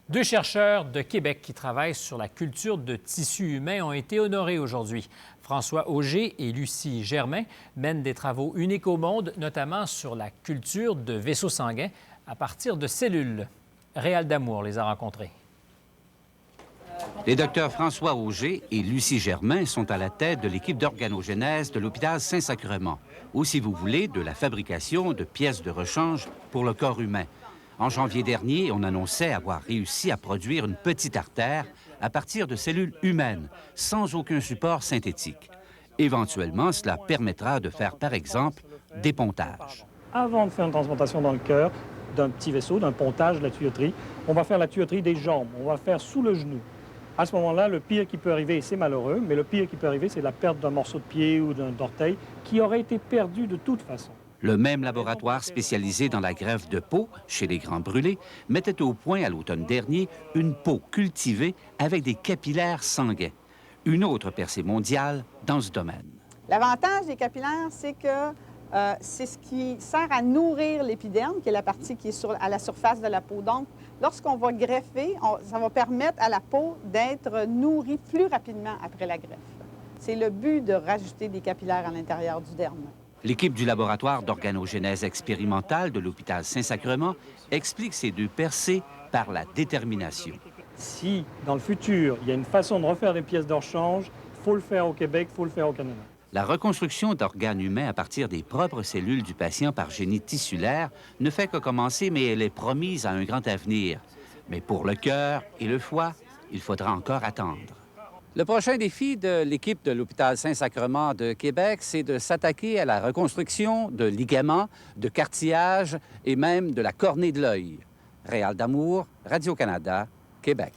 Deux chercheurs de Québec qui travaillent sur la culture de tissus humains ont été honorés aujourd'hui. François Auger et Lucie Germain mènent des travaux uniques au monde, notamment sur la culture de vaisseaux sanguins à partir de cellules. Réal Damour les a rencontrés. Les docteurs François Auger et Lucie Germain sont à la tête de l'équipe d'organogénèse de l'hôpital Saint-Sacrement, ou si vous voulez, de la fabrication de pièces de rechange pour le corps humain. En janvier dernier, on annonçait avoir réussi à produire une petite artère à partir de cellules humaines, sans aucun support synthétique. Éventuellement, cela permettra de faire, par exemple, des pontages. Avant de faire une transplantation dans le cœur d'un petit vaisseau, d'un pontage de la tuyauterie, on va faire la tuyauterie des jambes, on va faire sous le genou. À ce moment-là, le pire qui peut arriver, c'est malheureux, mais le pire qui peut arriver, c'est la perte d'un morceau de pied ou d'un orteil qui aurait été perdu de toute façon. Le même laboratoire spécialisé dans la greffe de peau, chez les grands brûlés, mettait au point à l'automne dernier une peau cultivée avec des capillaires sanguins. Une autre percée mondiale dans ce domaine. L'avantage des capillaires, c'est que c'est ce qui sert à nourrir l'épiderme, qui est la partie qui est à la surface de la peau. Donc, lorsqu'on va greffer, ça va permettre à la peau d'être nourrie plus rapidement après la greffe. C'est le but de rajouter des capillaires à l'intérieur du derme. L'équipe du laboratoire d'organogénèse expérimentale de l'hôpital Saint-Sacrement explique ces deux percées par la détermination. Si, dans le futur, il y a une façon de refaire des pièces de rechange, il faut le faire au Québec, il faut le faire au Canada. La reconstruction d'organes humains à partir des propres cellules du patient par génie tissulaire ne fait que commencer, mais elle est promise à un grand avenir. Mais pour le cœur et le foie, il faudra encore attendre. Le prochain défi de l'équipe de l'hôpital Saint-Sacrement de Québec, c'est de s'attaquer à la reconstruction de ligaments, de cartilage et même de la cornée de l'œil. Réal Damour, Radio-Canada, Québec.